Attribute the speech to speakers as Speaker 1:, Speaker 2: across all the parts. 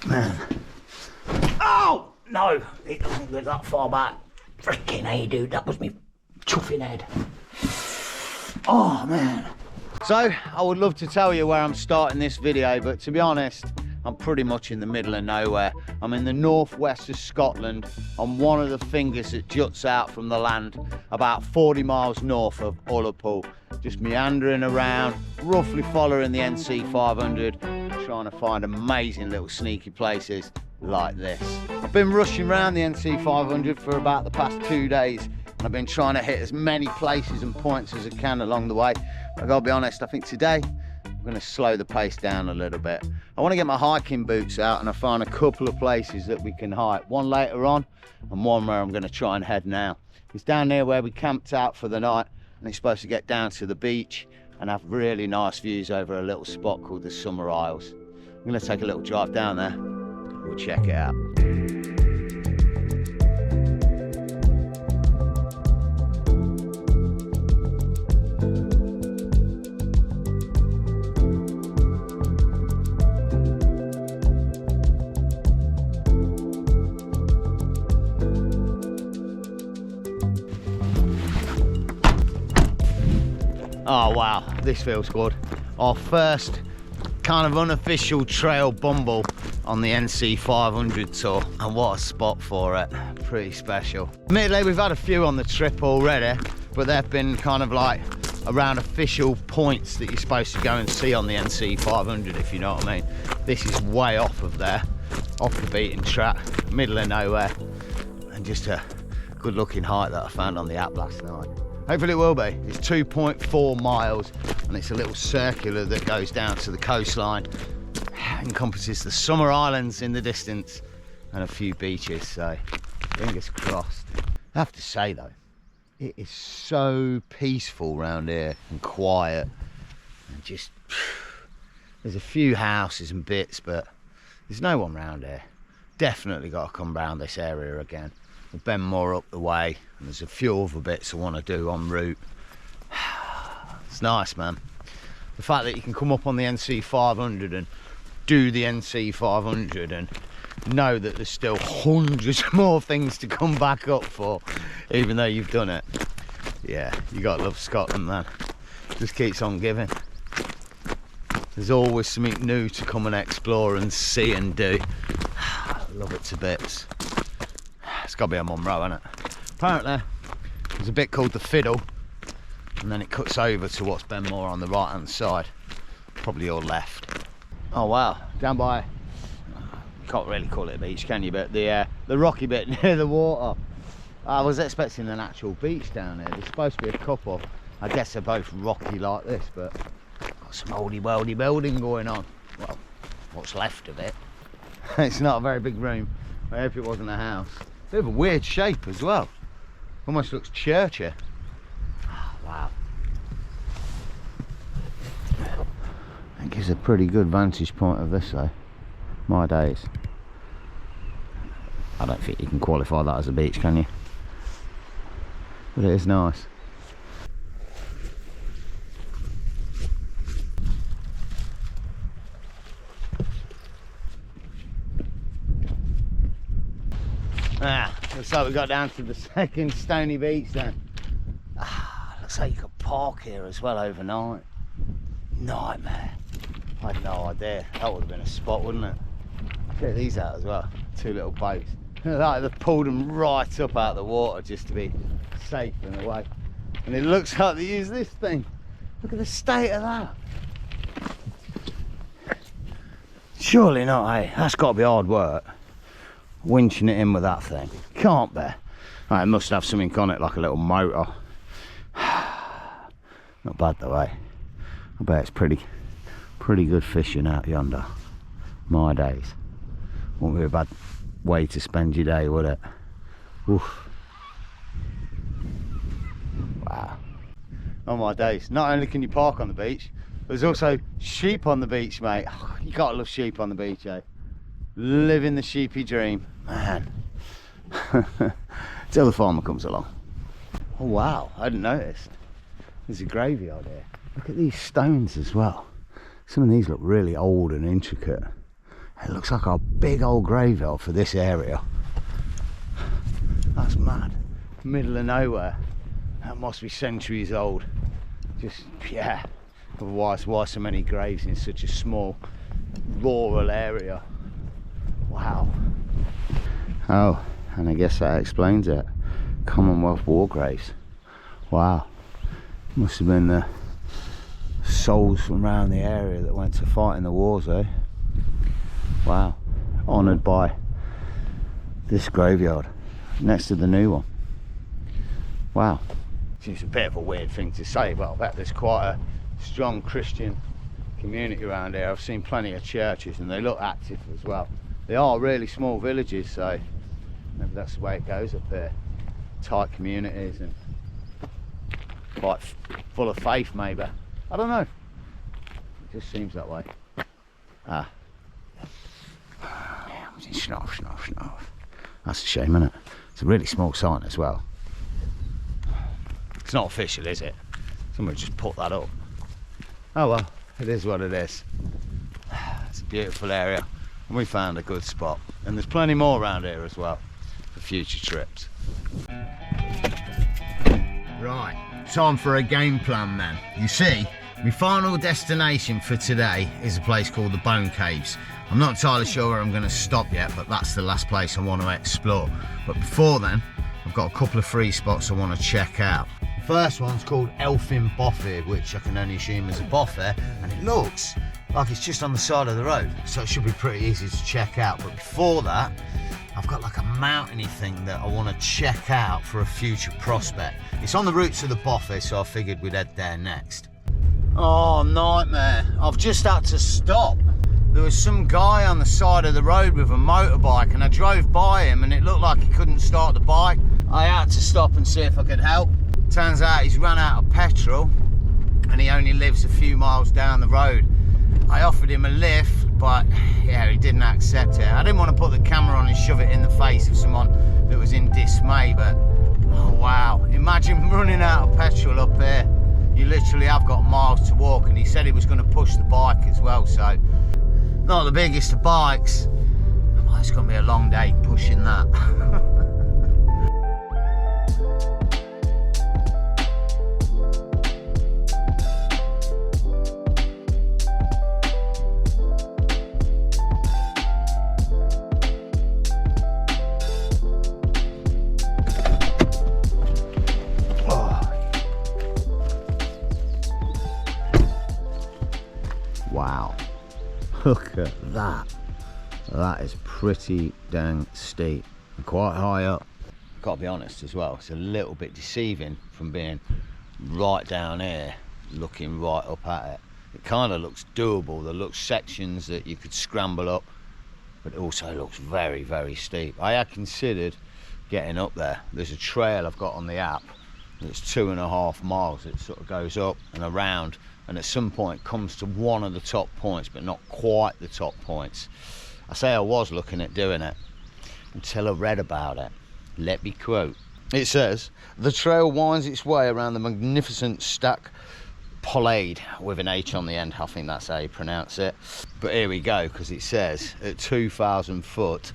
Speaker 1: man. Oh, no, it doesn't go that far back. Freaking hey, dude, that was me chuffing head. Oh, man. So, I would love to tell you where I'm starting this video, but to be honest, I'm pretty much in the middle of nowhere. I'm in the northwest of Scotland on one of the fingers that juts out from the land about 40 miles north of Ullapool. Just meandering around, roughly following the NC500, trying to find amazing little sneaky places like this. I've been rushing around the NC500 for about the past 2 days, and I've been trying to hit as many places and points as I can along the way. I gotta be honest, I think today I'm going to slow the pace down a little bit. I want to get my hiking boots out and I find a couple of places that we can hike. One later on and one where I'm going to try and head now. It's down there where we camped out for the night, and it's supposed to get down to the beach and have really nice views over a little spot called the Summer Isles. I'm going to take a little drive down there. We'll check it out. Oh wow, this feels good. Our first kind of unofficial trail bumble on the NC500 tour, and what a spot for it. Pretty special. Admittedly, we've had a few on the trip already, but they've been kind of like around official points that you're supposed to go and see on the NC500, if you know what I mean. This is way off of there, off the beaten track, middle of nowhere, and just a good looking hike that I found on the app last night. Hopefully it will be. It's 2.4 miles and it's a little circular that goes down to the coastline. Encompasses the Summer Islands in the distance and a few beaches, so fingers crossed. I have to say though, it is so peaceful around here and quiet, and just there's a few houses and bits, but there's no one around here. Definitely got to come round this area again. We'll bend more up the way, and there's a few other bits I want to do en route. It's nice, man. The fact that you can come up on the NC500 and do the NC500 and know that there's still hundreds more things to come back up for, even though you've done it. Yeah, you gotta love Scotland, man. Just keeps on giving. There's always something new to come and explore and see and do. I love it to bits. It's got to be a Munro, isn't it? Apparently, there's a bit called the Fiddle, and then it cuts over to what's Benmore on the right hand side, probably your left. Oh wow, down by, you can't really call it a beach, can you? But the rocky bit near the water. I was expecting an actual beach down here. There's supposed to be a couple. I guess they're both rocky like this, but got some oldie weldy building going on. Well, what's left of it. It's not a very big room. I hope it wasn't a house. Bit of a weird shape as well. Almost looks churchy. Oh, wow. That gives a pretty good vantage point of this though. My days. I don't think you can qualify that as a beach, can you? But it is nice. Ah, looks like we got down to the second stony beach then. Ah, looks like you could park here as well overnight. Nightmare. I had no idea. That would have been a spot, wouldn't it? Check these out as well. Two little boats. Like they've pulled them right up out of the water just to be safe in a way. And it looks like they use this thing. Look at the state of that. Surely not, eh? That's got to be hard work. Winching it in with that thing. Can't be. Right, it must have something on it like a little motor. Not bad though, eh? I bet it's pretty good fishing out yonder. My days. Won't be a bad way to spend your day, would it? Oof. Wow. Oh my days. Not only can you park on the beach, there's also sheep on the beach, mate. Oh, you gotta love sheep on the beach, eh? Living the sheepy dream, man. Till the farmer comes along. Oh wow, I hadn't noticed. There's a graveyard here. Look at these stones as well. Some of these look really old and intricate. It looks like a big old graveyard for this area. That's mad. Middle of nowhere. That must be centuries old. Just, yeah. Otherwise, why so many graves in such a small rural area? Wow. Oh, and I guess that explains it. Commonwealth war graves. Wow. Must have been the souls from around the area that went to fight in the wars, eh? Wow. Honoured by this graveyard next to the new one. Wow. It's a bit of a weird thing to say, but I bet there's quite a strong Christian community around here. I've seen plenty of churches and they look active as well. They are really small villages, so maybe that's the way it goes up here. Tight communities and quite full of faith, maybe. I don't know. It just seems that way. Ah. Yeah, snuff, snuff, snuff. That's a shame, isn't it? It's a really small sign as well. It's not official, is it? Somebody just put that up. Oh well, it is what it is. It's a beautiful area and we found a good spot. And there's plenty more around here as well for future trips. Right, time for a game plan then. You see, my final destination for today is a place called the Bone Caves. I'm not entirely sure where I'm going to stop yet, but that's the last place I want to explore. But before then, I've got a couple of free spots I want to check out. First one's called Elfin Bothy, which I can only assume is a bothy, and it looks like it's just on the side of the road, so it should be pretty easy to check out. But before that, I've got like a mountainy thing that I want to check out for a future prospect. It's on the route to the bothy, so I figured we'd head there next. Oh, nightmare. I've just had to stop. There was some guy on the side of the road with a motorbike and I drove by him and it looked like he couldn't start the bike. I had to stop and see if I could help. Turns out he's run out of petrol and he only lives a few miles down the road. I offered him a lift, but yeah, he didn't accept it. I didn't want to put the camera on and shove it in the face of someone that was in dismay, but oh wow, imagine running out of petrol up here. You literally have got miles to walk, and he said he was going to push the bike as well, so not the biggest of bikes. Well, it's going to be a long day pushing that. Wow, look at that. That is pretty dang steep and quite high up. Gotta be honest as well, it's a little bit deceiving from being right down here looking right up at it. It kind of looks doable. There looks sections that you could scramble up, but it also looks very, very steep. I had considered getting up there. There's a trail I've got on the app that's 2.5 miles. It sort of goes up and around, and at some point comes to one of the top points, but not quite the top points. I say I was looking at doing it until I read about it. Let me quote. It says, the trail winds its way around the magnificent Stack Polade, with an H on the end. I think that's how you pronounce it. But here we go, because it says at 2,000 foot,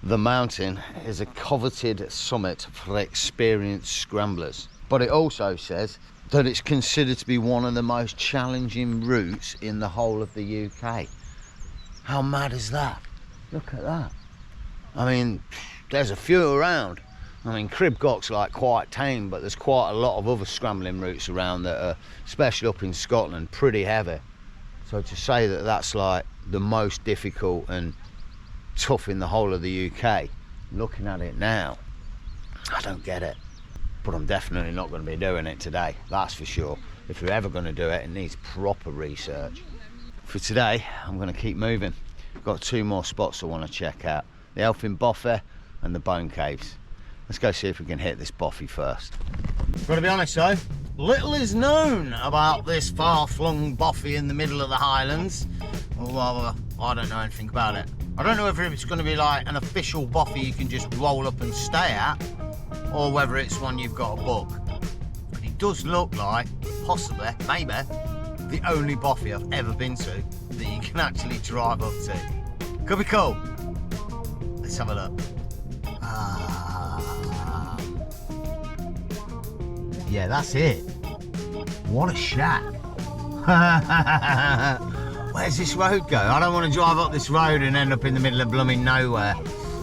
Speaker 1: the mountain is a coveted summit for experienced scramblers. But it also says that it's considered to be one of the most challenging routes in the whole of the UK. How mad is that? Look at that. I mean, there's a few around. I mean, Cribgock's like quite tame, but there's quite a lot of other scrambling routes around that are, especially up in Scotland, pretty heavy. So to say that that's like the most difficult and tough in the whole of the UK, looking at it now, I don't get it. But I'm definitely not going to be doing it today, that's for sure. If you're ever going to do it, it needs proper research. For today, I'm going to keep moving. I've got 2 more spots I want to check out. The Elfin Bothy and the Bone Caves. Let's go see if we can hit this bothy first. Got to be honest though, little is known about this far-flung bothy in the middle of the Highlands. Well, I don't know anything about it. I don't know whether it's going to be like an official bothy you can just roll up and stay at, or whether it's one you've got to book. But it does look like, possibly, maybe, the only bothy I've ever been to that you can actually drive up to. Could be cool. Let's have a look. Ah. Yeah, that's it. What a shack. Where's this road go? I don't want to drive up this road and end up in the middle of blooming nowhere.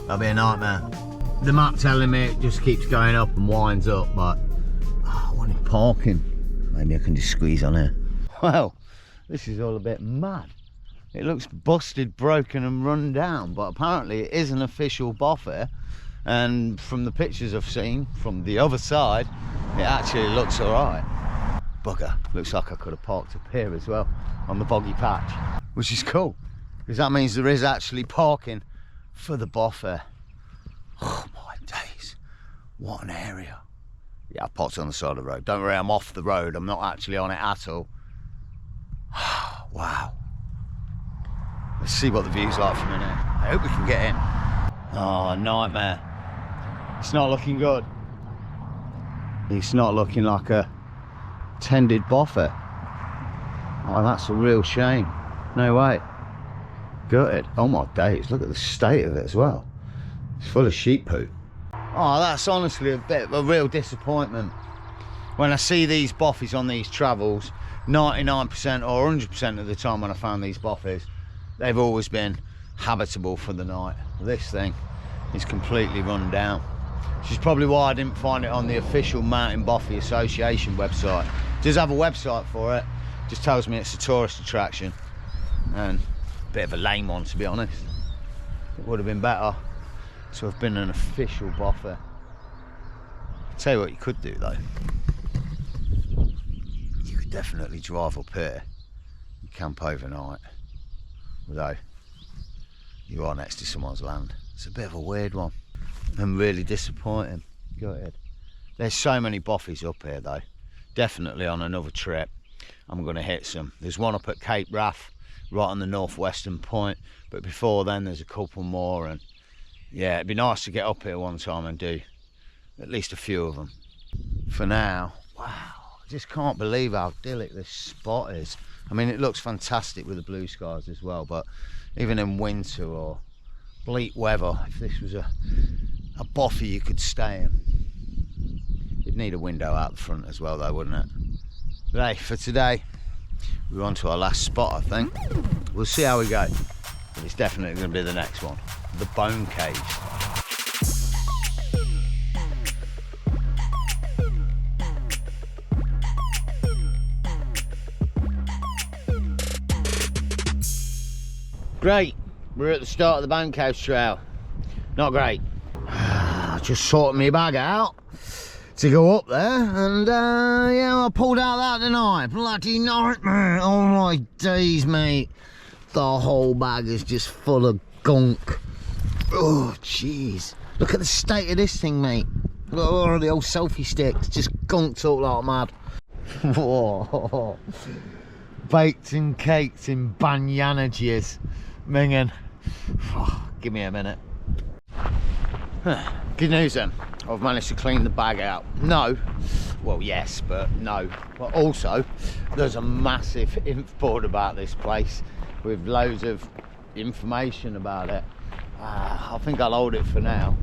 Speaker 1: That'll be a nightmare. The map telling me it just keeps going up and winds up, but I wanted parking. Maybe I can just squeeze on here. Well, this is all a bit mad. It looks busted, broken and run down, but apparently it is an official bothy, and from the pictures I've seen from the other side, it actually looks alright. Bugger, looks like I could have parked up here as well on the boggy patch, which is cool because that means there is actually parking for the bothy. Oh my days, what an area. Yeah, I parked on the side of the road. Don't worry, I'm off the road, I'm not actually on it at all. Wow. Let's see what the view's like from in here. I hope we can get in. Oh, nightmare. It's not looking good. It's not looking like a tended bothy. Oh, that's a real shame. No way. Gutted. Oh my days, look at the state of it as well. It's full of sheep poo. Oh, that's honestly a bit of a real disappointment. When I see these bothies on these travels, 99% or 100% of the time when I found these bothies, they've always been habitable for the night. This thing is completely run down, which is probably why I didn't find it on the official Mountain Bothy Association website. It does have a website for it, just tells me it's a tourist attraction, and a bit of a lame one, to be honest. It would have been better to have been an official bothy. I'll tell you what you could do though. You could definitely drive up here and camp overnight. Although you are next to someone's land. It's a bit of a weird one and really disappointing. Go ahead. There's so many bothies up here though. Definitely on another trip I'm going to hit some. There's one up at Cape Wrath, right on the northwestern point, but before then there's a couple more, and yeah, it'd be nice to get up here one time and do at least a few of them. For now, wow, I just can't believe how idyllic this spot is. I mean, it looks fantastic with the blue skies as well, but even in winter or bleak weather, if this was a bothy you could stay in, you'd need a window out the front as well though, wouldn't it? But hey, for today, we're on to our last spot, I think. We'll see how we go, but it's definitely going to be the next one, the Bone Cave. Great, we're at the start of the Bone Cave trail. Not great. Just sorted my bag out to go up there, and yeah, I pulled out that tonight. Bloody nightmare. Oh my days, mate. The whole bag is just full of gunk. Oh jeez, look at the state of this thing, mate. Oh, the old selfie sticks just gunked up like mad. Whoa. Baked and caked in banyanages. Minging. Oh, give me a minute. Good news then, I've managed to clean the bag out. No, well yes, but no. But also, there's a massive info board about this place with loads of information about it. I think I'll hold it for now,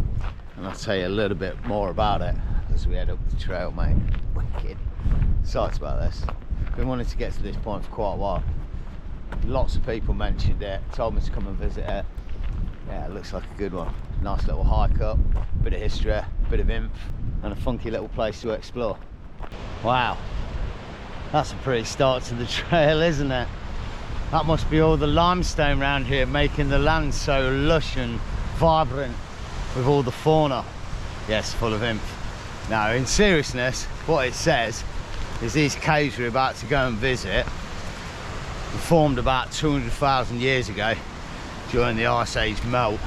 Speaker 1: and I'll tell you a little bit more about it as we head up the trail, mate. Wicked. Excited about this. Been wanting to get to this point for quite a while. Lots of people mentioned it, told me to come and visit it. Yeah, it looks like a good one. Nice little hike up, bit of history, bit of inf, and a funky little place to explore. Wow, that's a pretty start to the trail, isn't it? That must be all the limestone around here making the land so lush and vibrant with all the fauna. Yes, full of inf. Now, in seriousness, what it says is these caves we're about to go and visit were formed about 200,000 years ago during the Ice Age melt,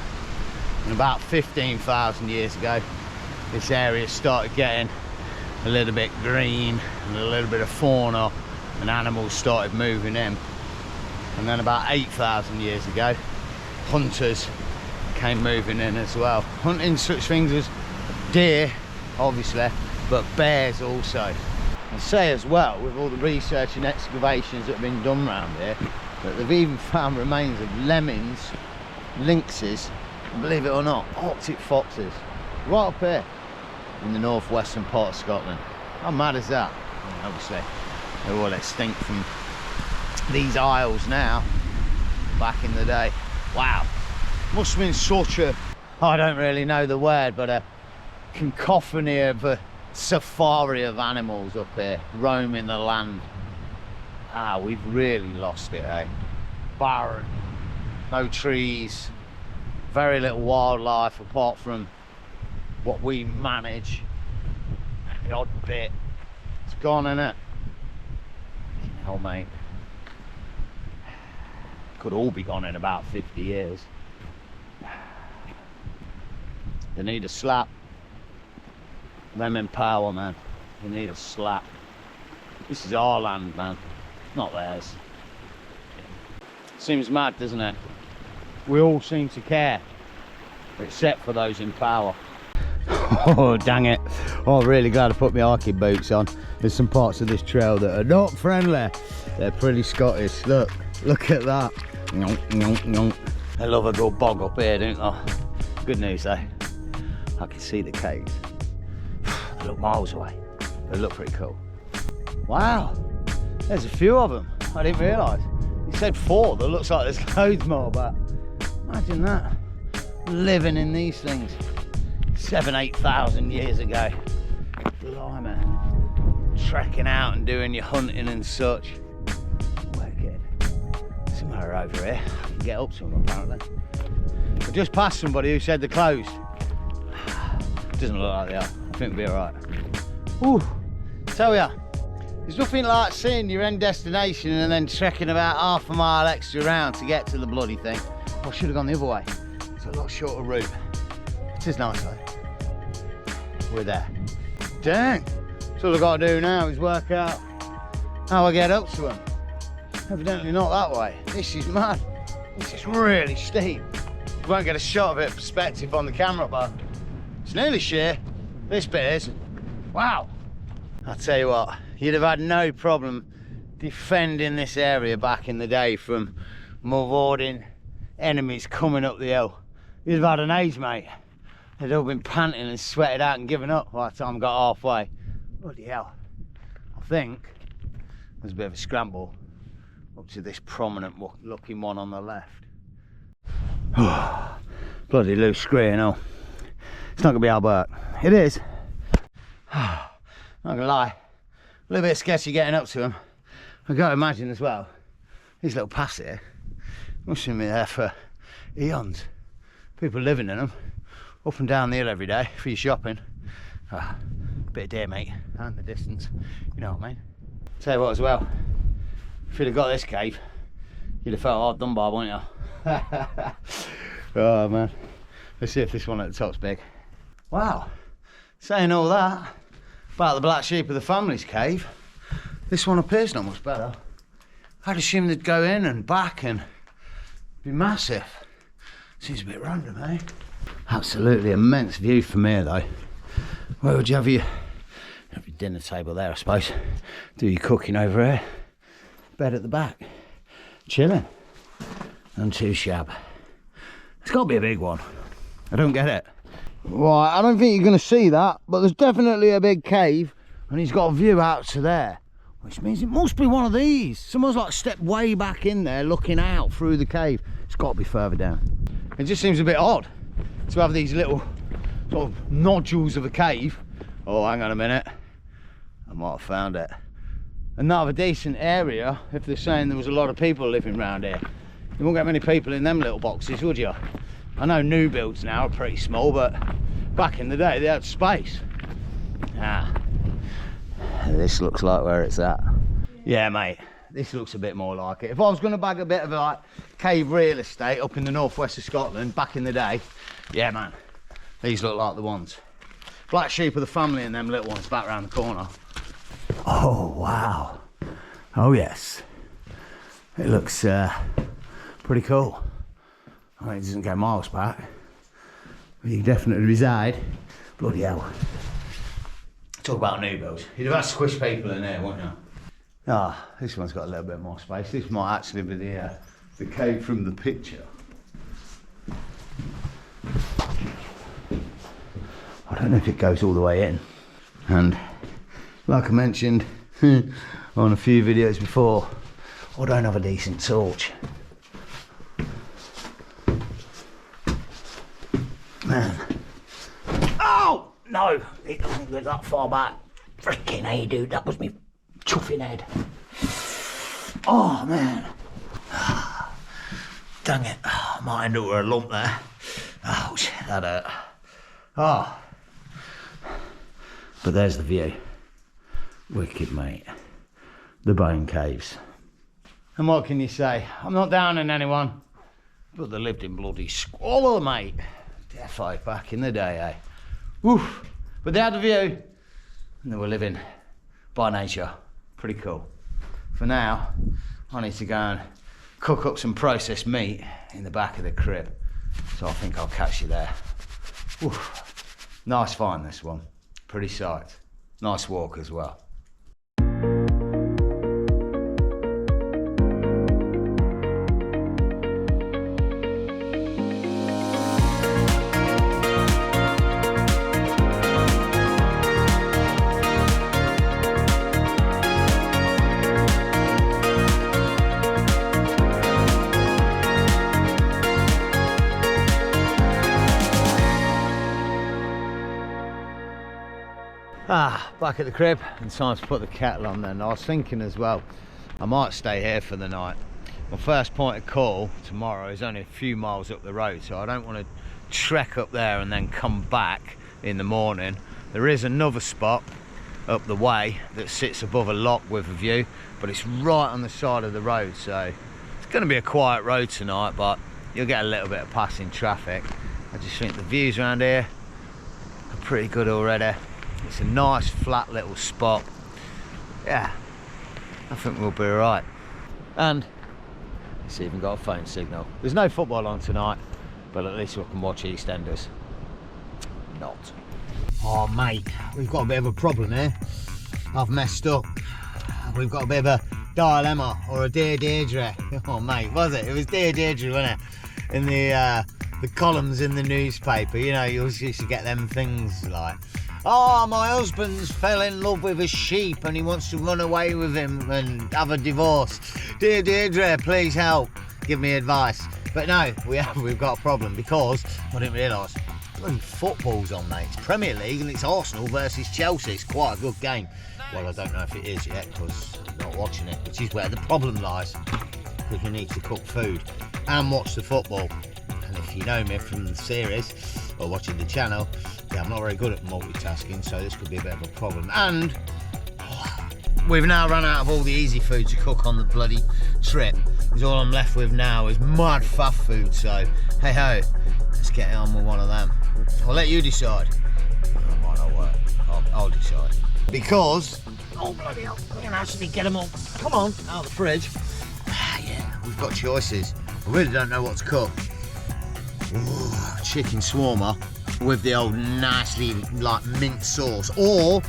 Speaker 1: and about 15,000 years ago this area started getting a little bit green and a little bit of fauna, and animals started moving in. And then about 8,000 years ago, hunters came moving in as well, hunting such things as deer obviously, but bears also. And say as well, with all the research and excavations that have been done around here, that they've even found remains of lemmings lynxes, and believe it or not, Arctic foxes, right up here in the northwestern part of Scotland. How mad is that? I mean, obviously, they're all extinct from these isles now. Back in the day, wow, must have been such a, I don't really know the word, but a cacophony of a safari of animals up here roaming the land. Ah, we've really lost it, eh? Barren, no trees, very little wildlife apart from what we manage. The odd bit, it's gone, innit? Hell, mate. Could all be gone in about 50 years. They need a slap. Them in power, man. They need a slap. This is our land, man, not theirs. Seems mad, doesn't it? We all seem to care, except for those in power. Oh, dang it. Oh, I'm really glad I put my hiking boots on. There's some parts of this trail that are not friendly. They're pretty Scottish. Look at that. They love a good bog up here, don't they? Good news though, I can see the caves. They look miles away. They look pretty cool. Wow, there's a few of them. I didn't realise. He said 4. There looks like there's loads more, but imagine that. Living in these things 7,000–8,000 years ago. Blimey. Trekking out and doing your hunting and such. Wicked. Somewhere over here. I can get up to them apparently. I just passed somebody who said they're closed. Doesn't look like they are. I think we'll be alright. Ooh, tell ya, there's nothing like seeing your end destination and then trekking about half a mile extra round to get to the bloody thing. I should have gone the other way. It's a lot shorter route. It is nice though. We're there. Dang. So all I've got to do now is work out how I get up to them. Evidently not that way. This is mad. This is really steep. You won't get a shot of it perspective on the camera, but it's nearly sheer. This bit is. Wow. I'll tell you what, you'd have had no problem defending this area back in the day from marauding enemies coming up the hill. You'd have had an age, mate. They'd all been panting and sweated out and given up by the time I got halfway. Bloody hell. I think there's a bit of a scramble up to this prominent looking one on the left. Bloody loose screen, oh. It's not gonna be hard work. It is. Not gonna lie, a little bit sketchy getting up to them. I've got to imagine as well, these little paths here must have been there for eons. People living in them, up and down the hill every day for your shopping. Bit of deer, mate, and the distance, you know what I mean. Tell you what as well, if you'd have got this cave, you'd have felt hard done by, wouldn't you? Oh man, let's see if this one at the top's big. Wow, saying all that about the black sheep of the family's cave, this one appears not much better. I'd assume they'd go in and back and be massive. Seems a bit random, eh? Absolutely immense view from here though. Where would you have your dinner table there, I suppose? Do your cooking over here. Bed at the back. Chilling. None too shabby. It's got to be a big one. I don't get it. Right, I don't think you're going to see that, but there's definitely a big cave and he's got a view out to there, which means it must be one of these. Someone's like stepped way back in there looking out through the cave. It's got to be further down. It just seems a bit odd to have these little sort of nodules of a cave. Oh, hang on a minute. I might have found it. And not have a decent area if they're saying there was a lot of people living around here. You won't get many people in them little boxes, would you? I know new builds now are pretty small, but back in the day they had space. Ah, this looks like where it's at. Yeah, mate, this looks a bit more like it. If I was going to bag a bit of like cave real estate up in the northwest of Scotland back in the day, yeah, man, these look like the ones. Black sheep of the family and them little ones back around the corner. Oh, wow. Oh, yes. It looks pretty cool. I mean, it doesn't go miles back, but you definitely reside. Bloody hell. Talk about new builds. You'd have had squish people in there, wouldn't you? Ah, this one's got a little bit more space. This might actually be the cave from the picture. I don't know if it goes all the way in. And like I mentioned on a few videos before, I don't have a decent torch. Man. Oh no, it doesn't go that far back. Freaking hey dude, that was me chuffing head. Oh man. Dang it, I might end up with a lump there. Ouch, that hurt. Oh. But there's the view. Wicked, mate. The Bone Caves. And what can you say? I'm not downing anyone, but they lived in bloody squalor, mate. Defo back in the day, eh? Woof. But they had the view, and they were living by nature. Pretty cool. For now, I need to go and cook up some processed meat in the back of the crib. So I think I'll catch you there. Woof. Nice find, this one. Pretty sight. Nice walk as well. Back at the crib and time to put the kettle on then. I was thinking as well, I might stay here for the night. My first point of call tomorrow is only a few miles up the road, so I don't want to trek up there and then come back in the morning. There is another spot up the way that sits above a lock with a view, but it's right on the side of the road, so it's going to be a quiet road tonight, but you'll get a little bit of passing traffic. I just think the views around here are pretty good already. It's a nice flat little spot. Yeah, I think we'll be alright. And it's even got a phone signal. There's no football on tonight, but at least we can watch EastEnders. Not. Oh mate, we've got a bit of a problem here. I've messed up. We've got a bit of a dilemma, or a Dear Deirdre. Oh mate, was it? It was Dear Deirdre, wasn't it? In the columns in the newspaper, you know, you always used to get them things like, oh, my husband's fell in love with a sheep and he wants to run away with him and have a divorce. Dear Deirdre, please help. Give me advice. But no, we've got a problem because I didn't realise bloody football's on, mate. It's Premier League and it's Arsenal versus Chelsea. It's quite a good game. Well, I don't know if it is yet because I'm not watching it, which is where the problem lies. Because we need to cook food and watch the football. And if you know me from the series or watching the channel, yeah, I'm not very good at multitasking, so this could be a bit of a problem. And we've now run out of all the easy food to cook on the bloody trip. Because all I'm left with now is mad faff food, so hey ho, let's get on with one of them. I'll let you decide. It might not work. I'll decide. Because, oh bloody hell, we can actually get them all, come on, out of the fridge. Yeah, we've got choices. I really don't know what to cook. Ooh, chicken shawarma with the old nicely like mint sauce, or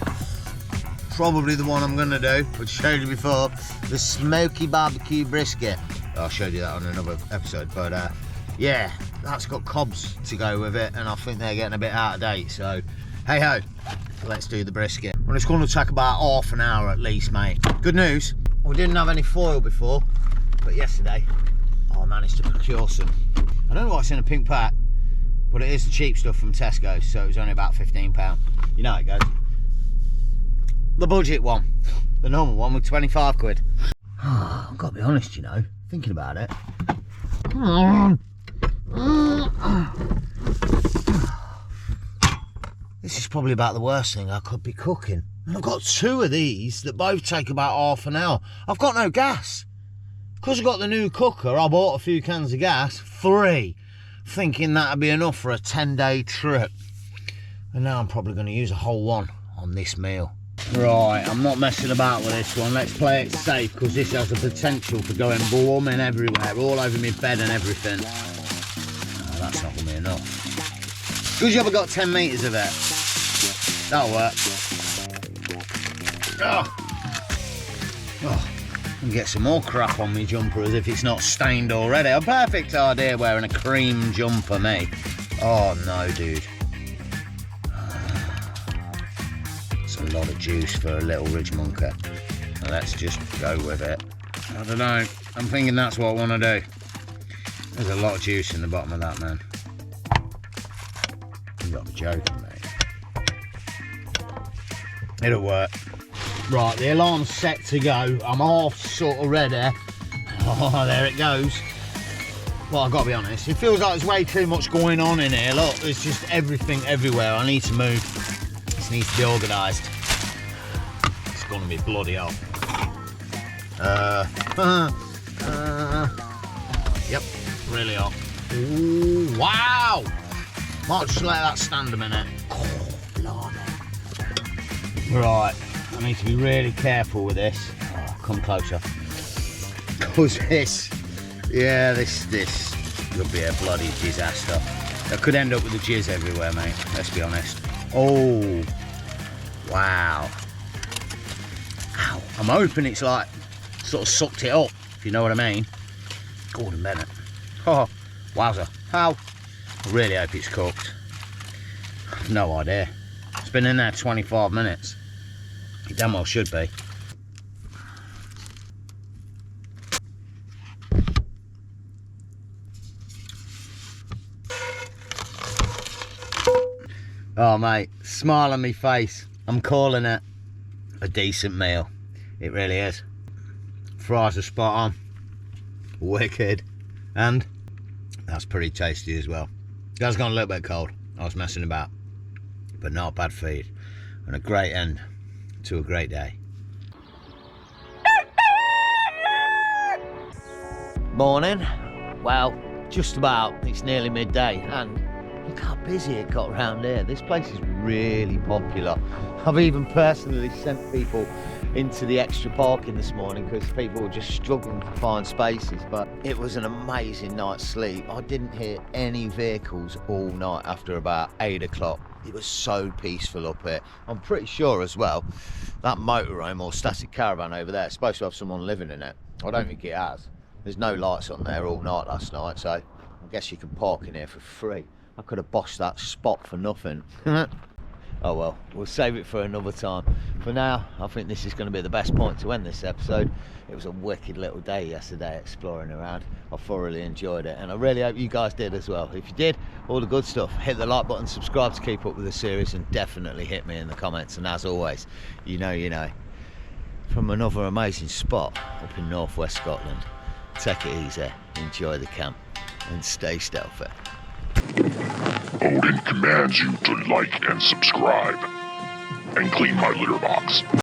Speaker 1: probably the one I'm gonna do, which I showed you before, the smoky barbecue brisket. I showed you that on another episode, but yeah, that's got cobs to go with it, and I think they're getting a bit out of date, so hey ho, let's do the brisket. Well, it's going to take about half an hour at least, mate. Good news, we didn't have any foil before, but yesterday I managed to procure some. I don't know what's in a pink pack, but it is the cheap stuff from Tesco, so it was only about £15. You know how it goes. The budget one, the normal one with 25 quid. Oh, I've got to be honest, you know, thinking about it. This is probably about the worst thing I could be cooking. And I've got two of these that both take about half an hour. I've got no gas. Because I've got the new cooker, I bought a few cans of gas, 3, thinking that'd be enough for a 10-day trip. And now I'm probably going to use a whole one on this meal. Right, I'm not messing about with this one. Let's play it safe, because this has the potential for going blooming everywhere, all over my bed and everything. Oh, that's not going to be enough. Good job I got 10 metres of it. That'll work. Oh, and get some more crap on my jumper as if it's not stained already. A perfect idea wearing a cream jumper, mate. Oh no, dude. That's a lot of juice for a little ridge munker. Now let's just go with it. I don't know, I'm thinking that's what I want to do. There's a lot of juice in the bottom of that, man. You gotta be joking, mate. It'll work. Right, the alarm's set to go. I'm half sort of ready. Oh, there it goes. Well, I've got to be honest, it feels like there's way too much going on in here. Look, there's just everything everywhere. I need to move. This needs to be organised. It's going to be bloody hell. Yep, really hot. Ooh, wow! Might just let that stand a minute. Oh, blimey. Right, I need to be really careful with this. Oh, come closer. Cause this could be a bloody disaster. I could end up with the jizz everywhere, mate. Let's be honest. Oh, wow. Ow. I'm hoping it's like sort of sucked it up, if you know what I mean. Gordon Bennett. Oh, wowzer. How? I really hope it's cooked. I've no idea. It's been in there 25 minutes. It damn well should be. Oh mate, smile on me face. I'm calling it a decent meal. It really is. Fries are spot on. Wicked. And that's pretty tasty as well. That's gone a little bit cold. I was messing about. But not a bad feed. And a great end to a great day. Morning. Well, just about. It's nearly midday and look how busy it got around here. This place is really popular. I've even personally sent people into the extra parking this morning because people were just struggling to find spaces, but it was an amazing night's sleep. I didn't hear any vehicles all night after about 8 o'clock. It was so peaceful up here. I'm pretty sure as well, that motorhome or static caravan over there is supposed to have someone living in it. I don't think it has. There's no lights on there all night last night, so I guess you can park in here for free. I could have bossed that spot for nothing. Oh well, we'll save it for another time. For now, I think this is going to be the best point to end this episode. It was a wicked little day yesterday exploring around. I thoroughly enjoyed it and I really hope you guys did as well. If you did, all the good stuff, hit the like button, subscribe to keep up with the series, and definitely hit me in the comments. And as always, you know, from another amazing spot up in northwest Scotland, take it easy, enjoy the camp and stay stealthy.
Speaker 2: Odin commands you to like and subscribe, and clean my litter box.